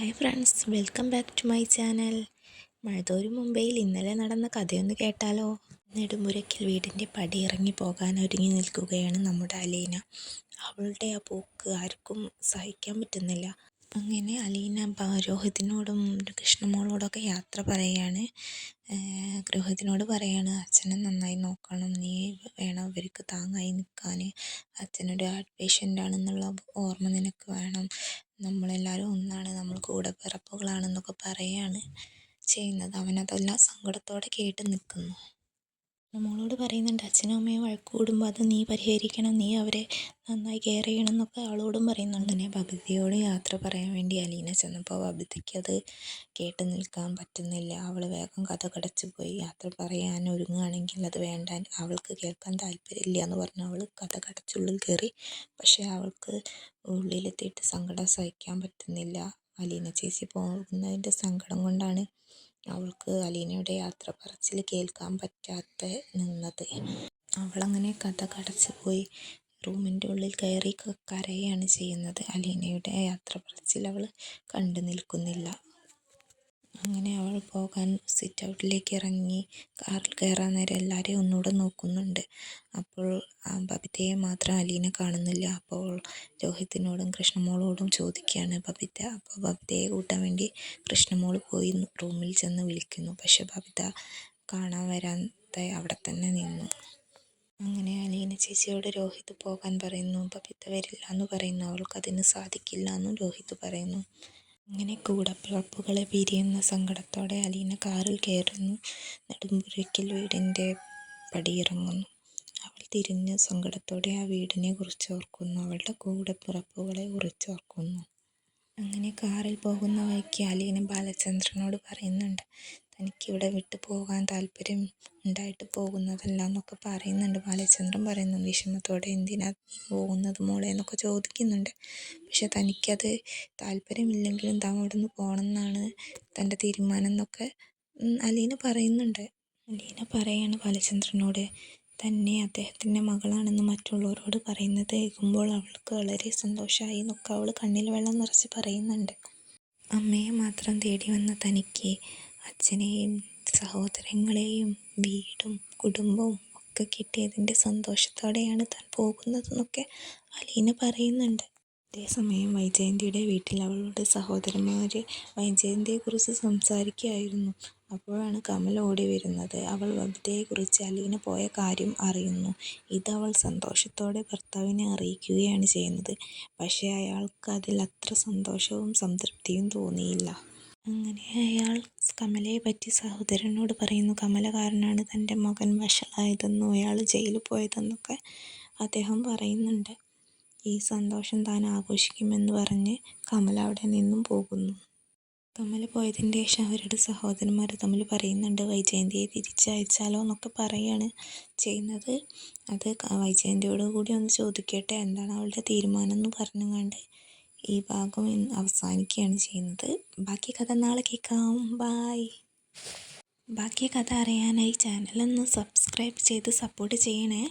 Hi friends, welcome back to my channel. മഴതോരു മുംബൈയിൽ ഇന്നലെ നടന്ന കഥയൊന്ന് കേട്ടാലോ? നെടുമുരക്കിൽ വീടിൻ്റെ പടി ഇറങ്ങി പോകാൻ ഒരുങ്ങി നിൽക്കുകയാണ് നമ്മുടെ അലീന. അവളുടെ ആ പോക്ക് ആർക്കും സഹിക്കാൻ പറ്റുന്നില്ല. അങ്ങനെ അലീന രോഹിതിനോടും കൃഷ്ണമോളോടൊക്കെ യാത്ര പറയുകയാണ്. രോഹിതിനോട് പറയാണ്, അച്ഛനെ നന്നായി നോക്കണം, നീ വേണം ഇവർക്ക് താങ്ങായി നിൽക്കാൻ. അച്ഛനൊരു ഹാർട്ട് പേഷ്യൻ്റ് ആണെന്നുള്ള ഓർമ്മ നിനക്ക് വേണം. നമ്മളെല്ലാവരും ഒന്നാണ്, നമ്മൾ കൂടപ്പിറപ്പുകളാണെന്നൊക്കെ പറയുകയാണ് ചെയ്യുന്നത്. അവനതെല്ലാം സങ്കടത്തോടെ കേട്ട് നിൽക്കുന്നു. നമ്മളോട് പറയുന്നുണ്ട്, അച്ഛനും അമ്മയും വഴക്ക് കൂടുമ്പോൾ അത് നീ പരിഹരിക്കണം, നീ അവരെ നന്നായി കെയർ ചെയ്യണം എന്നൊക്കെ അവളോടും പറയുന്നുണ്ട്. അങ്ങനെ ബബിതയോട് യാത്ര പറയാൻ വേണ്ടി അലീന ചെന്നപ്പോൾ ബബിതയ്ക്ക് അത് കേട്ട് നിൽക്കാൻ പറ്റുന്നില്ല. അവൾ വേഗം കഥ കടച്ചു പോയി. യാത്ര പറയാൻ ഒരുങ്ങുകയാണെങ്കിൽ അത് വേണ്ട, അവൾക്ക് കേൾക്കാൻ താല്പര്യമില്ല എന്ന് പറഞ്ഞ് അവൾ കഥ കടച്ചുള്ളിൽ കയറി. പക്ഷേ അവൾക്ക് ഉള്ളിലെത്തിയിട്ട് സങ്കടം സഹിക്കാൻ പറ്റുന്നില്ല. അലീന ചേച്ചി പോകുന്നതിൻ്റെ സങ്കടം കൊണ്ടാണ് അവൾക്ക് അലീനയുടെ യാത്ര പറച്ചിൽ കേൾക്കാൻ പറ്റാതെ നിന്നത്. അവളങ്ങനെ കഥ കടച്ചു പോയി റൂമിൻ്റെ ഉള്ളിൽ കയറി കരയാണ് ചെയ്യുന്നത്. അലീനയുടെ യാത്ര പറച്ചിൽ അവൾ കണ്ടു നിൽക്കുന്നില്ല. അങ്ങനെ അവൾ പോകാൻ സിറ്റ് ഔട്ടിലേക്ക് ഇറങ്ങി കാറിൽ കയറാൻ നേരം എല്ലാവരെയും ഒന്നുകൂടെ നോക്കുന്നുണ്ട്. അപ്പോൾ ബബിതയെ മാത്രം അലീന കാണുന്നില്ല. അപ്പോൾ രോഹിതിനോടും കൃഷ്ണമോളോടും ചോദിക്കുകയാണ് ബബിത. അപ്പോൾ ബബിതയെ കൂട്ടാൻ വേണ്ടി കൃഷ്ണമോൾ പോയി റൂമിൽ ചെന്ന് വിളിക്കുന്നു. പക്ഷെ ബബിത കാണാൻ വരാതെ അവിടെ തന്നെ നിന്നു. അങ്ങനെ അലീന ചേച്ചിയോട് രോഹിത് പോകാൻ പറയുന്നു. ബബിത വരില്ല എന്ന് പറയുന്നു. അവൾക്കതിന് സാധിക്കില്ല എന്നും രോഹിത് പറയുന്നു. അങ്ങനെ കൂടപ്പിറപ്പുകളെ പിരിയുന്ന സങ്കടത്തോടെ അലീന കാറിൽ കയറുന്നു. നെടുമ്പുരയ്ക്കൽ വീടിൻ്റെ പടിയിറങ്ങുന്നു. അവൾ തിരിഞ്ഞ് സങ്കടത്തോടെ ആ വീടിനെ കുറിച്ച് ഓർക്കുന്നു. അവളുടെ കൂടപ്പിറപ്പുകളെ കുറിച്ചോർക്കുന്നു. അങ്ങനെ കാറിൽ പോകുന്ന വഴിക്ക് അലീന ബാലചന്ദ്രനോട് പറയുന്നുണ്ട്, തനിക്കിവിടെ വിട്ടു പോകാൻ താല്പര്യം ഉണ്ടായിട്ട് പോകുന്നതല്ല എന്നൊക്കെ പറയുന്നുണ്ട്. ബാലചന്ദ്രൻ പറയുന്നു വിഷമത്തോടെ, എന്തിനാ പോകുന്നത് മോളെ എന്നൊക്കെ ചോദിക്കുന്നുണ്ട്. പക്ഷെ തനിക്കത് താല്പര്യമില്ലെങ്കിലും താൻ അവിടെ നിന്ന് പോകണം എന്നാണ് തൻ്റെ തീരുമാനം എന്നൊക്കെ അലീന പറയുന്നുണ്ട്. അലീന പറയാണ് ബാലചന്ദ്രനോട്, തന്നെ അദ്ദേഹത്തിൻ്റെ മകളാണെന്ന് മറ്റുള്ളവരോട് പറയുന്നത് കേൾക്കുമ്പോൾ അവൾക്ക് വളരെ സന്തോഷമായി എന്നൊക്കെ അവൾ കണ്ണിൽ വെള്ളം നിറച്ച് പറയുന്നുണ്ട്. അമ്മയെ മാത്രം തേടി വന്ന തനിക്ക് അച്ഛനെയും സഹോദരങ്ങളെയും വീടും കുടുംബവും ഒക്കെ കിട്ടിയതിൻ്റെ സന്തോഷത്തോടെയാണ് താൻ പോകുന്നതെന്നൊക്കെ അലീന പറയുന്നുണ്ട്. അതേസമയം വൈജയന്തിയുടെ വീട്ടിൽ അവളുടെ സഹോദരന്മാർ വൈജയന്തിയെക്കുറിച്ച് സംസാരിക്കുകയായിരുന്നു. അപ്പോഴാണ് കമൽ ഓടി വരുന്നത്. അവൾ ബബിതയെക്കുറിച്ച് അലീന പോയ കാര്യം അറിയുന്നു. ഇതവൾ സന്തോഷത്തോടെ ഭർത്താവിനെ അറിയിക്കുകയാണ് ചെയ്യുന്നത്. പക്ഷേ അയാൾക്ക് അതിൽ അത്ര സന്തോഷവും സംതൃപ്തിയും തോന്നിയില്ല. അങ്ങനെ അയാൾ കമലയെ പറ്റി സഹോദരനോട് പറയുന്നു. കമല കാരണമാണ് തൻ്റെ മകൻ വഷളായതെന്നും അയാൾ ജയിലിൽ പോയതെന്നൊക്കെ അദ്ദേഹം പറയുന്നുണ്ട്. ഈ സന്തോഷം താൻ ആഘോഷിക്കുമെന്ന് പറഞ്ഞ് കമല അവിടെ നിന്നും പോകുന്നു. കമല പോയതിൻ്റെ ശേഷം അവരുടെ സഹോദരന്മാർ തമ്മിൽ പറയുന്നുണ്ട്, വൈജയന്തിയെ തിരിച്ചയച്ചാലോ എന്നൊക്കെ പറയുകയാണ് ചെയ്യുന്നത്. അത് വൈജയന്തിയോട് കൂടി ഒന്ന് ചോദിക്കട്ടെ, എന്താണ് അവളുടെ തീരുമാനം എന്ന് പറഞ്ഞുകൊണ്ട് ഈ ഭാഗം അവസാനിക്കുകയാണ് ചെയ്യുന്നത്. ബാക്കി കഥ നാളെ കേൾക്കാം. ബായ്. ബാക്കി കഥ അറിയാനായി ചാനലൊന്ന് സബ്സ്ക്രൈബ് ചെയ്ത് സപ്പോർട്ട് ചെയ്യണേ.